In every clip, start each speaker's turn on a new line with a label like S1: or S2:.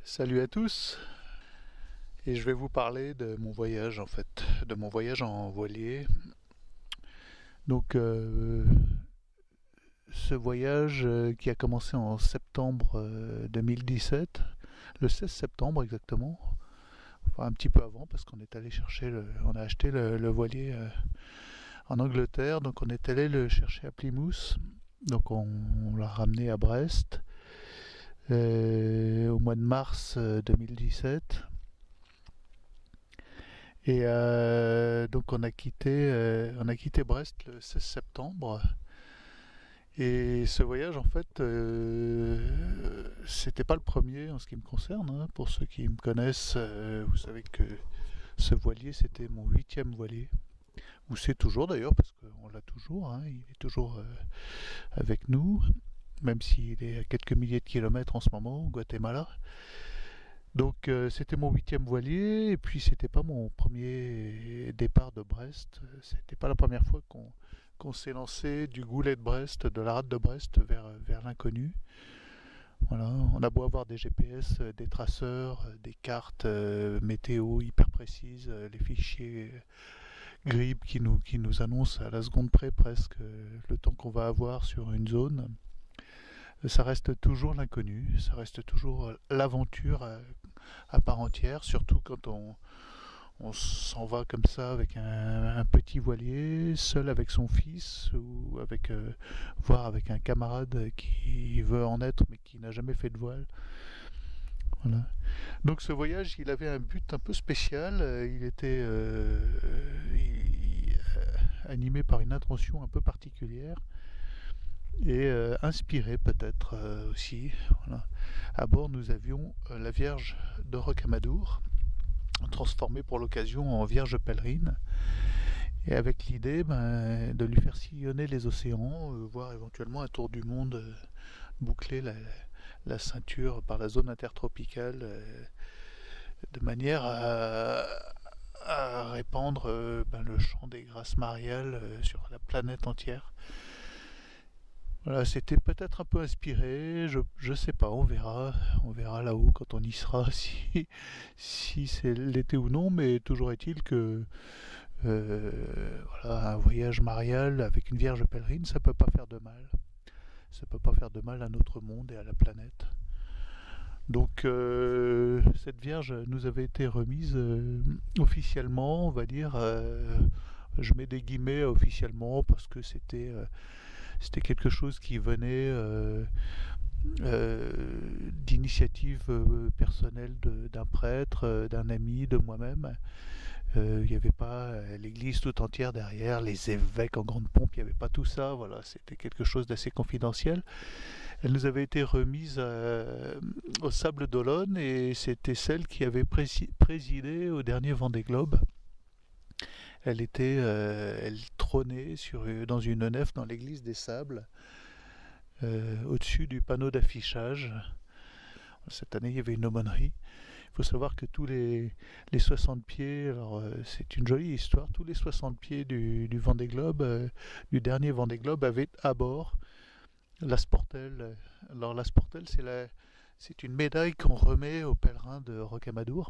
S1: Salut à tous, et je vais vous parler de mon voyage en fait, de mon voyage en voilier. Donc ce voyage qui a commencé en septembre 2017, le 16 septembre exactement, enfin un petit peu avant parce qu'on est allé chercher, on a acheté le voilier en Angleterre, donc on est allé le chercher à Plymouth, donc on l'a ramené à Brest au mois de mars 2017. Et donc on a quitté Brest le 16 septembre. Et ce voyage, en fait, c'était pas le premier en ce qui me concerne, hein. Pour ceux qui me connaissent, vous savez que ce voilier, c'était mon huitième voilier. Ou c'est toujours d'ailleurs, parce qu'on l'a toujours, hein. Il est toujours avec nous, même s'il est à quelques milliers de kilomètres en ce moment au Guatemala. Donc c'était mon huitième voilier et puis c'était pas mon premier départ de Brest. C'était pas la première fois qu'on s'est lancé du Goulet de Brest, de la rade de Brest vers l'inconnu. Voilà, on a beau avoir des GPS, des traceurs, des cartes météo hyper précises, les fichiers GRIB qui nous annoncent à la seconde près presque le temps qu'on va avoir sur une zone. Ça reste toujours l'inconnu, ça reste toujours l'aventure à part entière, surtout quand on s'en va comme ça avec un petit voilier, seul avec son fils, ou avec, voire avec un camarade qui veut en être mais qui n'a jamais fait de voile. Voilà. Donc ce voyage, il avait un but un peu spécial, il était animé par une intention un peu particulière et inspiré peut-être aussi. Voilà. À bord, nous avions la Vierge de Rocamadour, transformée pour l'occasion en Vierge pèlerine, et avec l'idée de lui faire sillonner les océans, voire éventuellement un tour du monde, boucler la ceinture par la zone intertropicale, de manière à répandre le chant des grâces mariales sur la planète entière. Voilà, c'était peut-être un peu inspiré, je sais pas, on verra là-haut quand on y sera si c'est l'été ou non, mais toujours est-il que voilà, un voyage marial avec une vierge pèlerine, ça peut pas faire de mal. Ça peut pas faire de mal à notre monde et à la planète. Donc cette vierge nous avait été remise officiellement, on va dire. Je mets des guillemets officiellement parce que c'était quelque chose qui venait d'initiative personnelle d'un prêtre, d'un ami, de moi-même. Il n'y avait pas l'église tout entière derrière, les évêques en grande pompe, il n'y avait pas tout ça. Voilà, c'était quelque chose d'assez confidentiel. Elle nous avait été remise au Sable d'Olonne et c'était celle qui avait présidé au dernier Vendée Globe. Elle trônait dans une nef dans l'église des Sables, au-dessus du panneau d'affichage. Cette année, il y avait une aumônerie. Il faut savoir que tous les 60 pieds, alors c'est une jolie histoire, tous les 60 pieds du Vendée Globe, du dernier Vendée Globe, avaient à bord la Sportelle. Alors la Sportelle, c'est une médaille qu'on remet aux pèlerins de Rocamadour,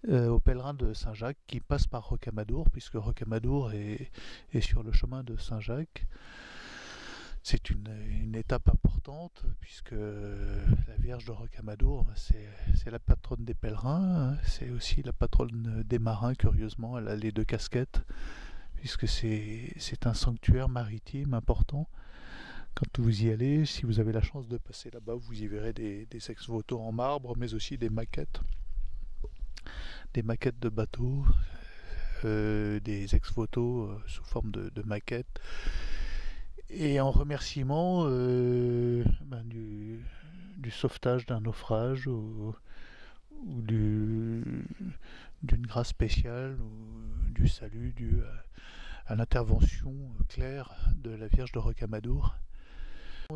S1: aux pèlerins de Saint-Jacques qui passent par Rocamadour, puisque Rocamadour est sur le chemin de Saint-Jacques. C'est une étape importante puisque la Vierge de Rocamadour, c'est la patronne des pèlerins, hein. C'est aussi la patronne des marins, curieusement. Elle a les deux casquettes puisque c'est un sanctuaire maritime important. Quand vous y allez, si vous avez la chance de passer là-bas, vous y verrez des ex-voto en marbre, mais aussi des maquettes de bateaux, des ex-voto sous forme de maquettes. Et en remerciement du sauvetage d'un naufrage ou d'une grâce spéciale ou du salut dû à l'intervention claire de la Vierge de Rocamadour.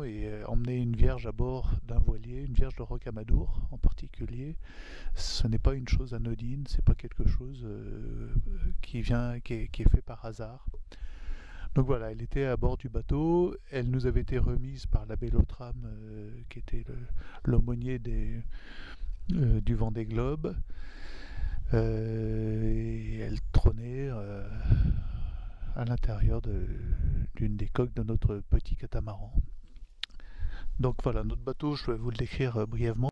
S1: Et emmener une vierge à bord d'un voilier, une vierge de Rocamadour en particulier, ce n'est pas une chose anodine, c'est pas quelque chose qui est fait par hasard. Donc voilà, elle était à bord du bateau. Elle nous avait été remise par l'abbé Lotram, qui était l'aumônier du Vendée Globe. Et elle trônait à l'intérieur d'une des coques de notre petit catamaran. Donc voilà, notre bateau, je vais vous le décrire brièvement.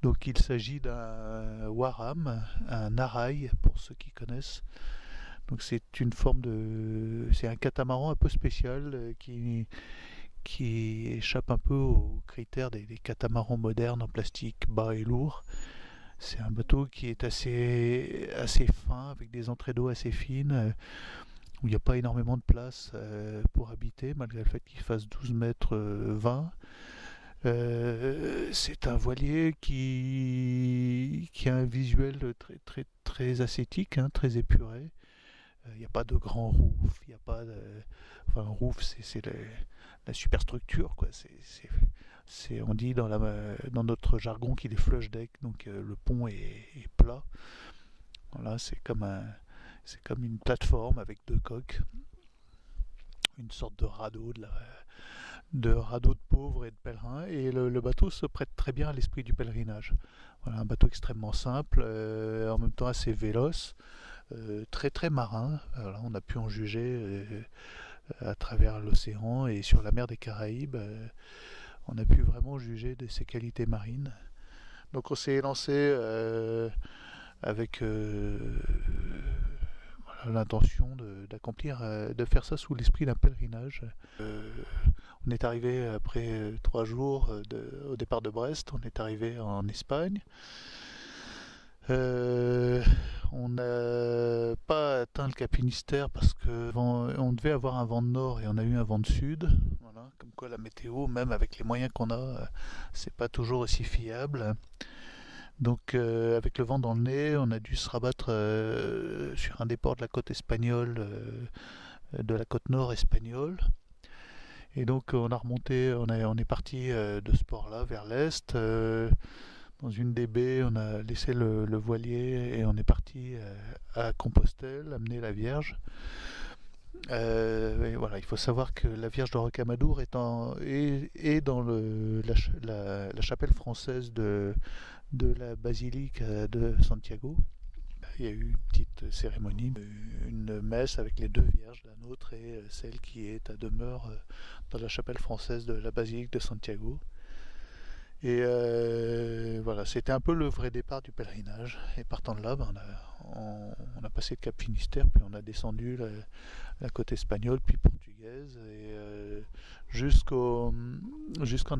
S1: Donc il s'agit d'un Waram, un Arai pour ceux qui connaissent. Donc c'est c'est un catamaran un peu spécial qui échappe un peu aux critères des catamarans modernes en plastique bas et lourd. C'est un bateau qui est assez fin, avec des entrées d'eau assez fines, où il n'y a pas énormément de place pour habiter, malgré le fait qu'il fasse 12 mètres 20. C'est un voilier qui a un visuel très ascétique, hein, très épuré. Il n'y a pas de grand roof, il n'y a pas de... Enfin, un roof, c'est la superstructure, quoi. On dit dans notre jargon qu'il est flush deck, donc le pont est plat. Voilà, c'est comme une plateforme avec deux coques, une sorte de radeau de pauvres et de pèlerins, et le bateau se prête très bien à l'esprit du pèlerinage. Voilà, un bateau extrêmement simple, en même temps assez véloce, très marin. Voilà, on a pu en juger à travers l'océan et sur la mer des Caraïbes. On a pu vraiment juger de ses qualités marines. Donc on s'est lancé avec voilà, l'intention d'accomplir, de faire ça sous l'esprit d'un pèlerinage. On est arrivé après 3 jours au départ de Brest, on est arrivé en Espagne. On n'a pas atteint le Cap Finistère parce qu'on devait avoir un vent de nord et on a eu un vent de sud. Voilà, comme quoi la météo, même avec les moyens qu'on a, c'est pas toujours aussi fiable. Donc avec le vent dans le nez, on a dû se rabattre sur un des ports de la côte espagnole, de la côte nord espagnole. Et donc on a remonté, on est parti de ce port-là vers l'est. Dans une des baies, on a laissé le voilier et on est parti à Compostelle, amener la Vierge. Et voilà, il faut savoir que la Vierge de Rocamadour est dans la chapelle française de la basilique de Santiago. Il y a eu une petite cérémonie, une messe avec les deux vierges, la nôtre et celle qui est à demeure dans la chapelle française de la basilique de Santiago. Et voilà, c'était un peu le vrai départ du pèlerinage. Et partant de là, on a passé le Cap Finistère, puis on a descendu la côte espagnole, puis portugaise, et jusqu'en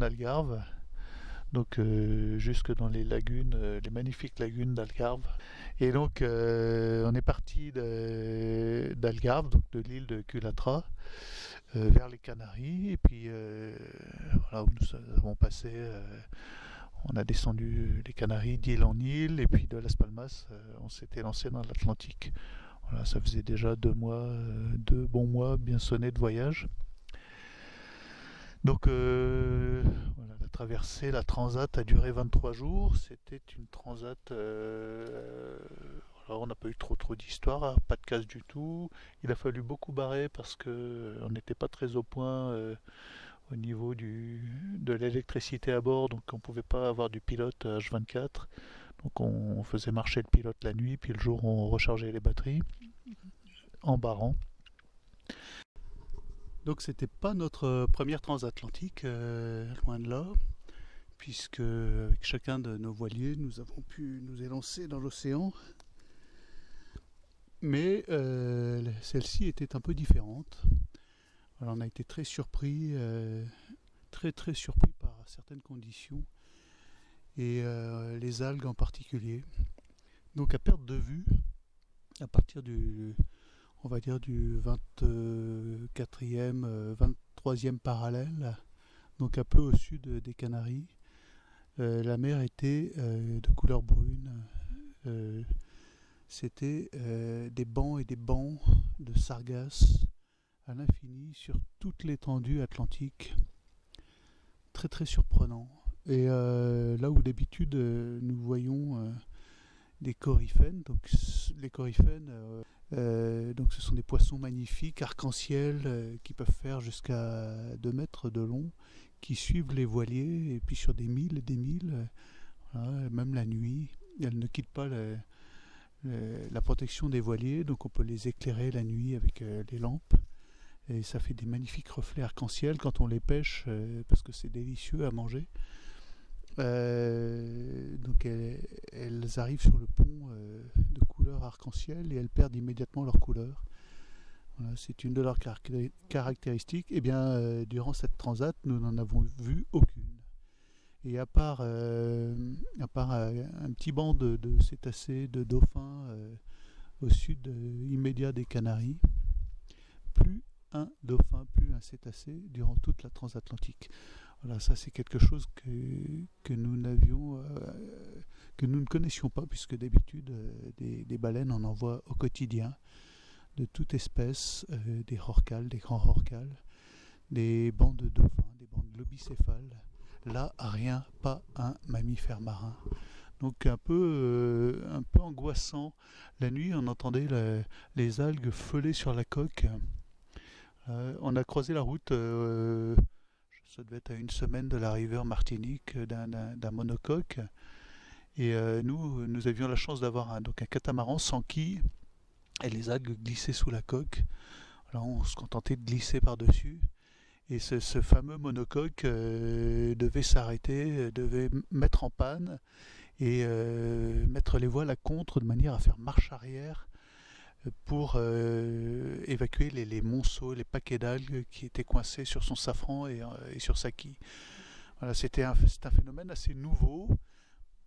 S1: Algarve. Donc jusque dans les lagunes, les magnifiques lagunes d'Algarve. Et donc on est parti d'Algarve, donc de l'île de Culatra, vers les Canaries, et puis voilà où nous avons passé, on a descendu les Canaries d'île en île, et puis de Las Palmas, on s'était lancé dans l'Atlantique. Voilà, ça faisait déjà 2 bons mois bien sonnés de voyage. Donc voilà, la traversée, la transat a duré 23 jours. C'était une transat. Alors on n'a pas eu trop d'histoire, pas de casse du tout. Il a fallu beaucoup barrer parce que on n'était pas très au point au niveau de l'électricité à bord, donc on ne pouvait pas avoir du pilote H24. Donc on faisait marcher le pilote la nuit, puis le jour on rechargeait les batteries en barrant. Donc c'était pas notre première transatlantique, loin de là, puisque avec chacun de nos voiliers, nous avons pu nous élancer dans l'océan. Mais celle-ci était un peu différente. Alors on a été très surpris, très surpris par certaines conditions, et les algues en particulier. Donc à perte de vue, à partir on va dire du 24e, 23e parallèle, donc un peu au sud des Canaries, la mer était de couleur brune. C'était des bancs et des bancs de sargasses à l'infini sur toute l'étendue atlantique. Très surprenant. Et là où d'habitude nous voyons des coryphènes, donc les coryphènes, donc ce sont des poissons magnifiques, arc-en-ciel, qui peuvent faire jusqu'à 2 mètres de long, qui suivent les voiliers, et puis sur des milles et des milles, voilà, même la nuit. Elles ne quittent pas la protection des voiliers, donc on peut les éclairer la nuit avec les lampes. Et ça fait des magnifiques reflets arc-en-ciel quand on les pêche, parce que c'est délicieux à manger. Donc elles arrivent sur le pont de couleur arc-en-ciel et elles perdent immédiatement leur couleur. Voilà, c'est une de leurs caractéristiques. Et bien, durant cette transat, nous n'en avons vu aucune. Et à part un petit banc de cétacés, de dauphins au sud immédiat des Canaries, plus un dauphin, plus un cétacé durant toute la transatlantique. Voilà, ça c'est quelque chose que nous que nous ne connaissions pas, puisque d'habitude des baleines on en voit au quotidien, de toute espèce, des rorquals, des grands rorquals, des bancs de dauphins, des bancs de globicéphales. Là, rien, pas un mammifère marin. Donc un peu angoissant. La nuit, on entendait les algues feuler sur la coque. On a croisé la route, ça devait être à 1 semaine de l'arrivée en Martinique d'un monocoque. Et nous avions la chance d'avoir un catamaran sans quille, et les algues glissaient sous la coque. Alors on se contentait de glisser par-dessus. Et ce fameux monocoque devait s'arrêter, devait mettre en panne et mettre les voiles à contre de manière à faire marche arrière pour évacuer les monceaux, les paquets d'algues qui étaient coincés sur son safran et sur sa quille. Voilà, c'est un phénomène assez nouveau.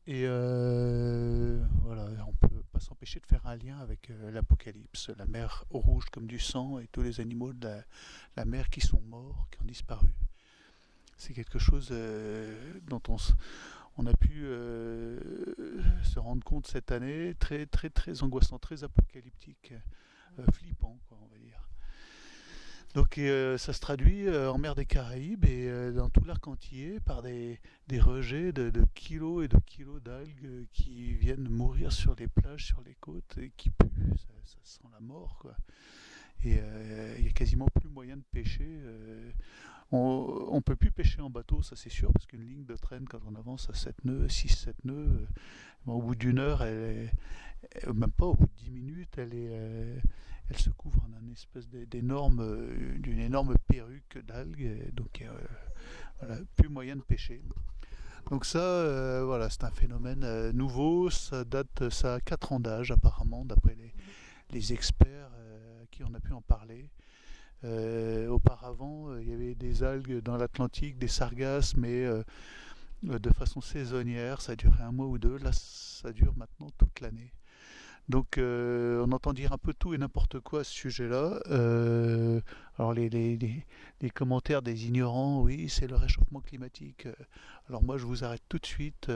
S1: Et voilà, on ne peut pas s'empêcher de faire un lien avec l'Apocalypse, la mer rouge comme du sang et tous les animaux de la mer qui sont morts, qui ont disparu. C'est quelque chose dont on a pu se rendre compte cette année, très, très, très angoissant, très apocalyptique, flippant, quoi, on va dire. Donc ça se traduit en mer des Caraïbes et dans tout l'arc antillais par des rejets de kilos et de kilos d'algues qui viennent mourir sur les plages, sur les côtes et qui puent, ça sent la mort, quoi. Et il n'y a quasiment plus moyen de pêcher. On ne peut plus pêcher en bateau, ça c'est sûr, parce qu'une ligne de traîne, quand on avance à 7 nœuds, 6-7 nœuds, au bout d'une heure, même pas au bout de 10 minutes, elle se couvre d'une espèce d'une énorme perruque d'algues, donc voilà, plus moyen de pêcher. Donc ça, voilà, c'est un phénomène nouveau, ça a 4 ans d'âge apparemment, d'après les experts à qui on a pu en parler. Auparavant, il y avait des algues dans l'Atlantique, des sargasses, mais de façon saisonnière, ça durait 1 mois ou 2, là ça dure maintenant toute l'année. Donc on entend dire un peu tout et n'importe quoi à ce sujet-là. Alors les commentaires des ignorants, oui, c'est le réchauffement climatique. Alors moi je vous arrête tout de suite.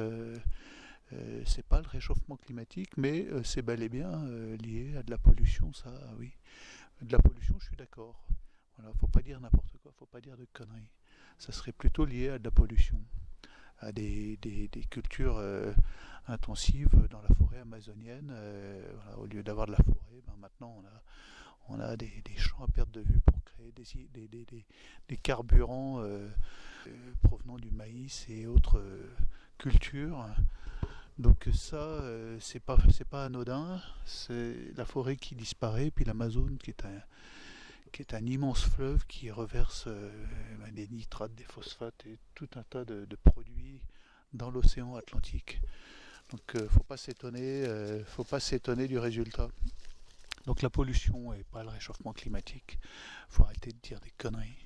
S1: C'est pas le réchauffement climatique, mais c'est bel et bien lié à de la pollution, ça, oui. De la pollution, je suis d'accord. Voilà, faut pas dire n'importe quoi, faut pas dire de conneries. Ça serait plutôt lié à de la pollution, à des cultures intensives dans la forêt amazonienne. Voilà, au lieu d'avoir de la forêt, ben maintenant on a des champs à perte de vue pour créer des carburants provenant du maïs et autres cultures. Donc ça, c'est pas anodin. C'est la forêt qui disparaît, puis l'Amazone qui est un immense fleuve qui reverse des nitrates, des phosphates et tout un tas de produits dans l'océan Atlantique. Donc faut pas s'étonner du résultat. Donc la pollution et pas le réchauffement climatique. Faut arrêter de dire des conneries.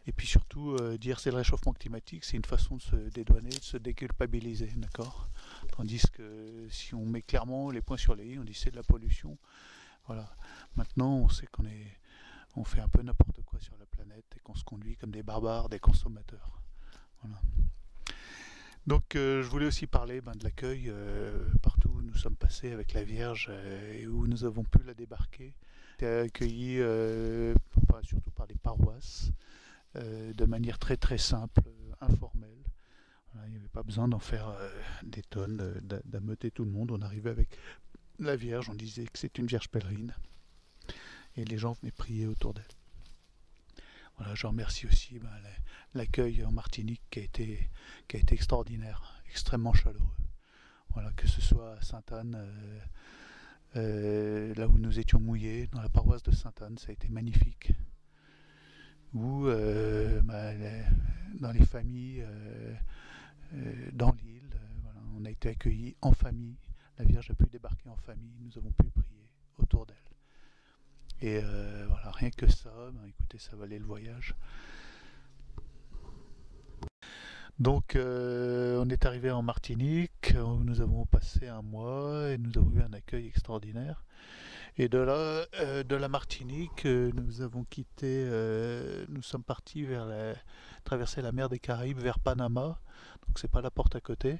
S1: Et puis surtout, dire c'est le réchauffement climatique, c'est une façon de se dédouaner, de se déculpabiliser, d'accord ? Tandis que si on met clairement les points sur les i, on dit c'est de la pollution. Voilà. Maintenant, on sait on fait un peu n'importe quoi sur la planète et qu'on se conduit comme des barbares, des consommateurs. Voilà. Donc je voulais aussi parler de l'accueil partout où nous sommes passés avec la Vierge et où nous avons pu la débarquer. On a été accueillis surtout par les paroisses de manière très très simple, informelle. Voilà, il n'y avait pas besoin d'en faire des tonnes, d'ameuter tout le monde. On arrivait avec la Vierge, on disait que c'est une Vierge pèlerine, et les gens venaient prier autour d'elle. Voilà, je remercie aussi l'accueil en Martinique qui a été extraordinaire, extrêmement chaleureux. Voilà, que ce soit à Sainte-Anne, là où nous étions mouillés, dans la paroisse de Sainte-Anne, ça a été magnifique. Ou dans les familles, dans l'île, voilà, on a été accueillis en famille. La Vierge a pu débarquer en famille, nous avons pu prier autour d'elle. Et voilà, rien que ça, écoutez, ça valait le voyage. Donc on est arrivé en Martinique, où nous avons passé un mois et nous avons eu un accueil extraordinaire. Et de là, de la Martinique, nous avons quitté, nous sommes partis traverser la mer des Caraïbes vers Panama, donc c'est pas la porte à côté,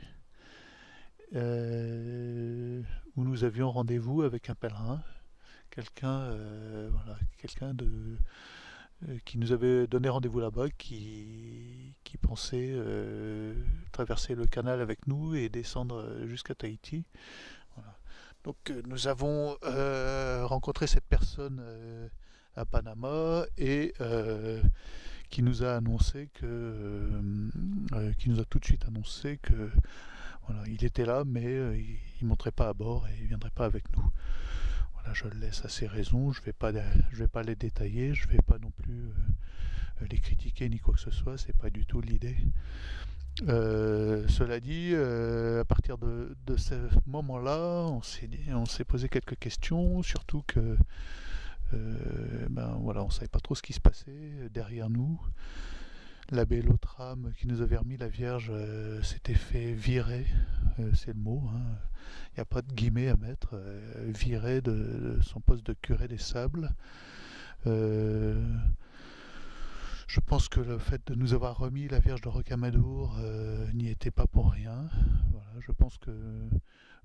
S1: où nous avions rendez-vous avec un pèlerin, quelqu'un qui nous avait donné rendez-vous là-bas, qui pensait traverser le canal avec nous et descendre jusqu'à Tahiti. Voilà. Donc nous avons rencontré cette personne à Panama et qui nous a annoncé qui nous a tout de suite annoncé que voilà, il était là, mais il ne monterait pas à bord et il ne viendrait pas avec nous. Voilà, je le laisse à ses raisons, je vais pas les détailler, je ne vais pas non plus les critiquer ni quoi que ce soit, c'est pas du tout l'idée. Cela dit, à partir de ce moment-là, on s'est posé quelques questions, surtout que voilà, on ne savait pas trop ce qui se passait derrière nous. L'abbé Lotram qui nous avait remis la Vierge s'était fait virer, c'est le mot, hein. Il n'y a pas de guillemets à mettre, virer de son poste de curé des Sables. Je pense que le fait de nous avoir remis la Vierge de Rocamadour n'y était pas pour rien. Voilà, je pense que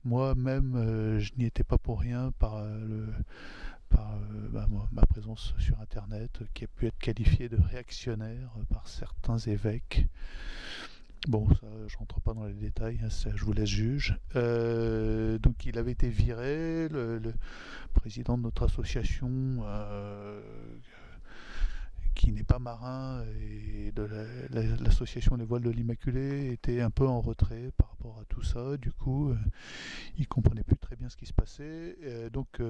S1: moi-même, je n'y étais pas pour rien par ma présence sur Internet, qui a pu être qualifiée de réactionnaire par certains évêques. Bon, ça, je rentre pas dans les détails, hein, ça, je vous laisse juge. Donc il avait été viré, le président de notre association, qui n'est pas marin, et de l'association Les Voiles de l'Immaculée, était un peu en retrait par rapport à tout ça. Du coup, il comprenait plus très bien ce qui se passait. Donc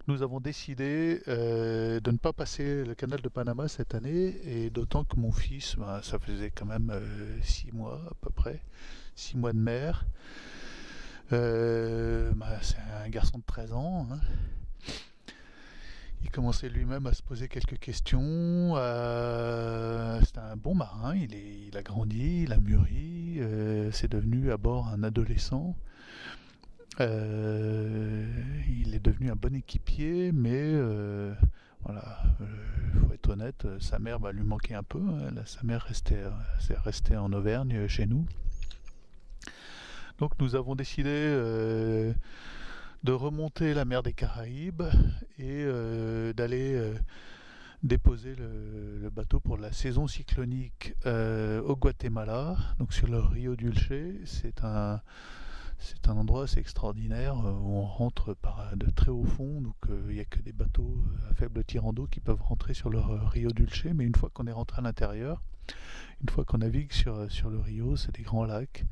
S1: nous avons décidé de ne pas passer le canal de Panama cette année, et d'autant que mon fils, ça faisait quand même 6 mois à peu près, 6 mois de mer. C'est un garçon de 13 ans, hein. Il commençait lui-même à se poser quelques questions. C'est un bon marin, il a grandi, il a mûri, c'est devenu à bord un adolescent. Il est devenu un bon équipier, mais voilà, faut être honnête, sa mère lui manquait un peu, hein. Sa mère restait en Auvergne chez nous. Donc nous avons décidé de remonter la mer des Caraïbes et d'aller déposer le bateau pour la saison cyclonique au Guatemala, donc sur le Rio Dulce. C'est un endroit assez extraordinaire où on rentre par de très haut fond, donc il n'y a que des bateaux à faible tirant d'eau qui peuvent rentrer sur le Rio Dulce, mais une fois qu'on est rentré à l'intérieur, une fois qu'on navigue sur le Rio, c'est des grands lacs,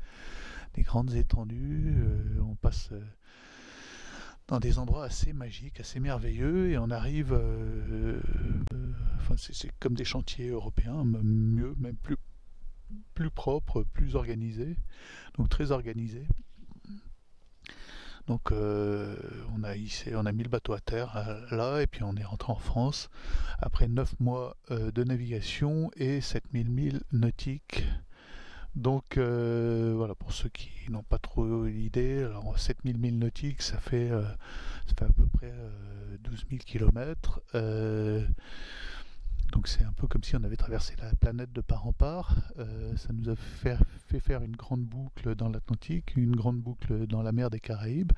S1: des grandes étendues, on passe dans des endroits assez magiques, assez merveilleux, et on arrive, c'est comme des chantiers européens, même mieux, même plus propres, plus organisés, donc très organisés. Donc on a mis le bateau à terre là, et puis on est rentré en France après 9 mois de navigation et 7000 milles nautiques. Donc voilà, pour ceux qui n'ont pas trop l'idée, alors 7000 milles nautiques, ça fait à peu près 12 000 km. Donc c'est un peu comme si on avait traversé la planète de part en part. Ça nous a fait faire une grande boucle dans l'Atlantique, une grande boucle dans la mer des Caraïbes.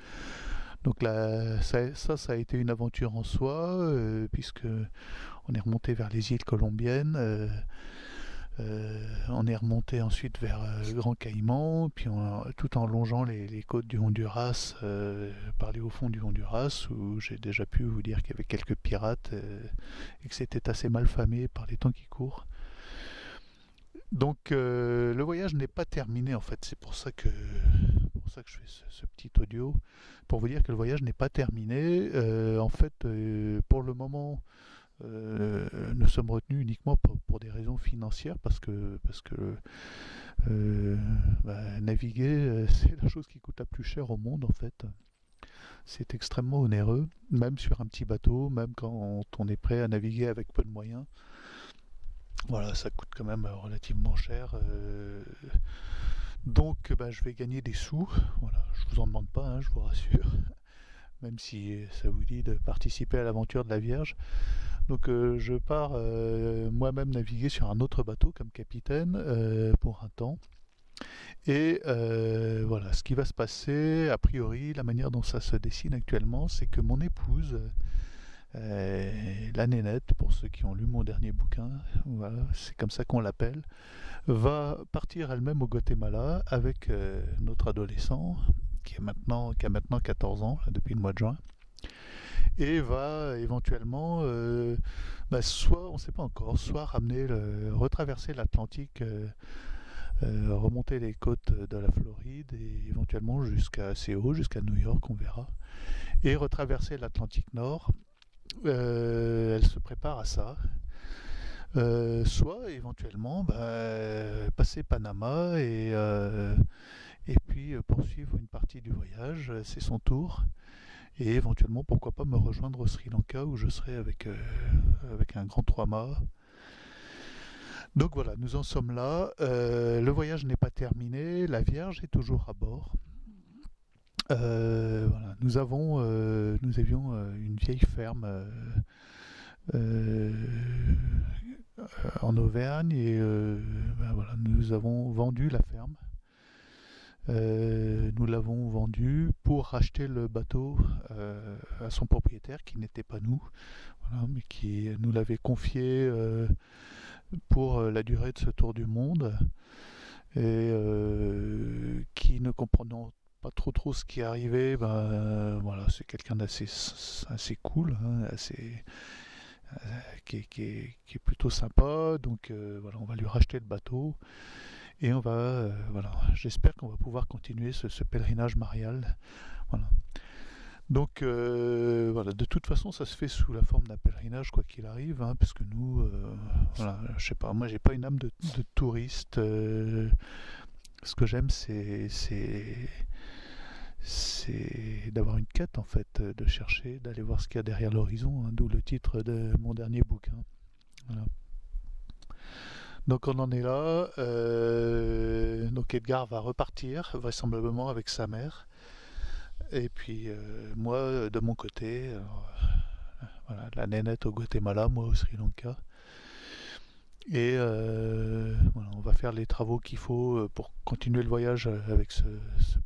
S1: Donc là, ça a été une aventure en soi, puisque on est remonté vers les îles colombiennes. On est remonté ensuite vers Grand Caïman, puis tout en longeant les côtes du Honduras, par les hauts fonds du Honduras, où j'ai déjà pu vous dire qu'il y avait quelques pirates et que c'était assez mal famé par les temps qui courent. Donc le voyage n'est pas terminé en fait, c'est pour ça que je fais ce petit audio, pour vous dire que le voyage n'est pas terminé. En fait, pour le moment, nous sommes retenus uniquement pour des raisons financières parce que naviguer, c'est la chose qui coûte la plus cher au monde en fait. C'est extrêmement onéreux, même sur un petit bateau, même quand on est prêt à naviguer avec peu de moyens. Voilà, ça coûte quand même relativement cher. Donc, je vais gagner des sous. Voilà, je vous en demande pas, hein, je vous rassure. Même si ça vous dit de participer à l'aventure de la Vierge. Donc je pars moi-même naviguer sur un autre bateau comme capitaine pour un temps. Et voilà, ce qui va se passer, a priori, la manière dont ça se dessine actuellement, c'est que mon épouse, la nénette, pour ceux qui ont lu mon dernier bouquin, voilà, c'est comme ça qu'on l'appelle, va partir elle-même au Guatemala avec notre adolescent, qui a maintenant 14 ans, là, depuis le mois de juin, et va éventuellement, soit, on ne sait pas encore, soit retraverser l'Atlantique, remonter les côtes de la Floride et éventuellement jusqu'à assez haut, jusqu'à New York, on verra, et retraverser l'Atlantique Nord. Elle se prépare à ça. Soit éventuellement passer Panama et puis poursuivre une partie du voyage, c'est son tour. Et éventuellement, pourquoi pas me rejoindre au Sri Lanka où je serai avec un grand 3 mâts. Donc voilà, nous en sommes là. Le voyage n'est pas terminé, la Vierge est toujours à bord. Voilà, nous avions une vieille ferme euh, en Auvergne et voilà, nous avons vendu la ferme. Nous l'avons vendu pour racheter le bateau à son propriétaire qui n'était pas nous, voilà, mais qui nous l'avait confié pour la durée de ce tour du monde et qui ne comprenant pas trop ce qui arrivait, voilà, c'est quelqu'un assez cool, hein, qui est plutôt sympa, donc voilà, on va lui racheter le bateau et on va, voilà, j'espère qu'on va pouvoir continuer ce pèlerinage marial, voilà. Donc voilà, de toute façon, ça se fait sous la forme d'un pèlerinage quoi qu'il arrive, hein, parce que nous, voilà, je sais pas, moi j'ai pas une âme de touriste. Ce que j'aime, c'est d'avoir une quête en fait, de chercher, d'aller voir ce qu'il y a derrière l'horizon, hein, d'où le titre de mon dernier bouquin. Voilà. Donc on en est là. Donc Edgar va repartir vraisemblablement avec sa mère. Et puis moi de mon côté, voilà, la nénette au Guatemala, moi au Sri Lanka. Et voilà, on va faire les travaux qu'il faut pour continuer le voyage avec ce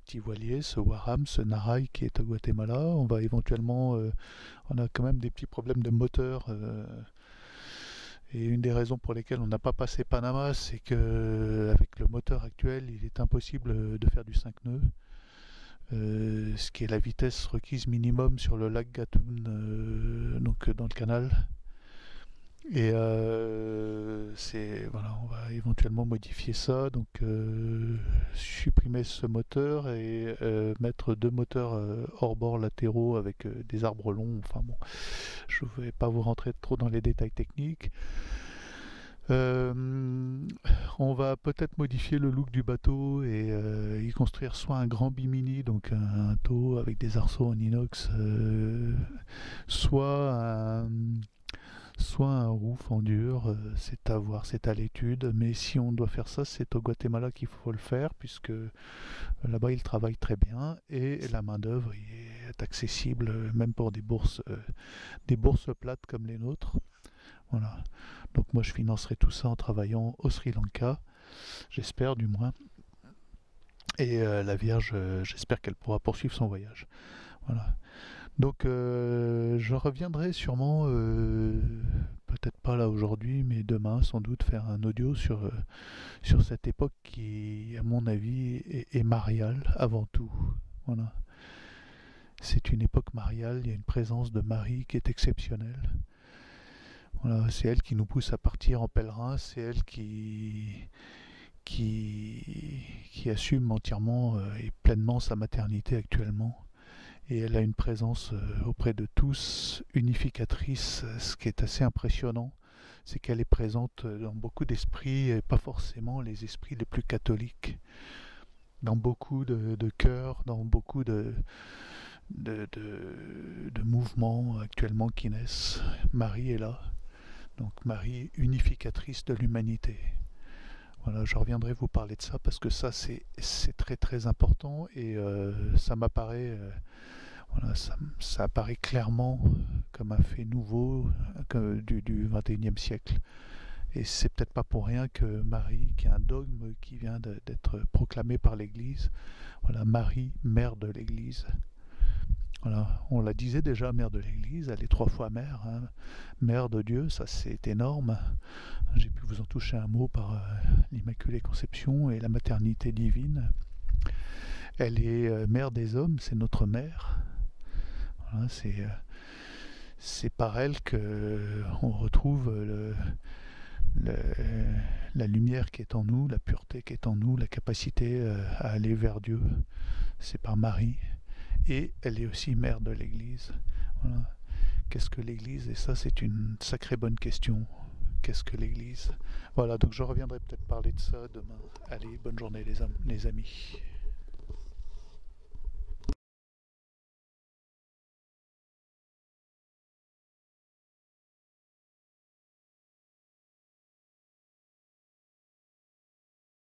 S1: petit voilier, ce Waram, ce Narai qui est au Guatemala. On va éventuellement, on a quand même des petits problèmes de moteur. Et une des raisons pour lesquelles on n'a pas passé Panama, c'est que avec le moteur actuel, il est impossible de faire du 5 nœuds. Ce qui est la vitesse requise minimum sur le lac Gatun, donc dans le canal. Et voilà, on va éventuellement modifier ça, donc supprimer ce moteur et mettre 2 moteurs hors-bord latéraux avec des arbres longs. Enfin bon, je ne vais pas vous rentrer trop dans les détails techniques. Euh, on va peut-être modifier le look du bateau et y construire soit un grand bimini, donc un taux avec des arceaux en inox, soit un roof en dur, c'est à voir, c'est à l'étude, mais si on doit faire ça, c'est au Guatemala qu'il faut le faire, puisque là-bas ils travaillent très bien et la main-d'œuvre est accessible même pour des bourses plates comme les nôtres. Voilà. Donc moi je financerai tout ça en travaillant au Sri Lanka, j'espère du moins. Et la Vierge, j'espère qu'elle pourra poursuivre son voyage. Voilà. Donc je reviendrai sûrement peut-être pas là aujourd'hui, mais demain sans doute faire un audio sur cette époque qui, à mon avis, est mariale avant tout. Voilà. C'est une époque mariale, il y a une présence de Marie qui est exceptionnelle. Voilà, c'est elle qui nous pousse à partir en pèlerin, c'est elle qui assume entièrement et pleinement sa maternité actuellement. Et elle a une présence auprès de tous, unificatrice. Ce qui est assez impressionnant, c'est qu'elle est présente dans beaucoup d'esprits, et pas forcément les esprits les plus catholiques, dans beaucoup de cœurs, dans beaucoup de mouvements actuellement qui naissent. Marie est là, donc Marie unificatrice de l'humanité. Voilà, je reviendrai vous parler de ça parce que ça c'est très très important et ça m'apparaît voilà, ça apparaît clairement comme un fait nouveau du 21e siècle. Et c'est peut-être pas pour rien que Marie, qui est un dogme qui vient d'être proclamé par l'Église, voilà, Marie, mère de l'Église. Voilà, on la disait déjà, mère de l'Église, elle est 3 fois mère, hein. Mère de Dieu, ça c'est énorme. J'ai pu vous en toucher un mot par l'Immaculée Conception et la maternité divine. Elle est mère des hommes, c'est notre mère. Voilà, c'est par elle que on retrouve le, la lumière qui est en nous, la pureté qui est en nous, la capacité à aller vers Dieu. C'est par Marie. Et elle est aussi mère de l'Église. Voilà. Qu'est-ce que l'Église? Et ça, c'est une sacrée bonne question. Qu'est-ce que l'Église? Voilà, donc je reviendrai peut-être parler de ça demain. Allez, bonne journée les amis.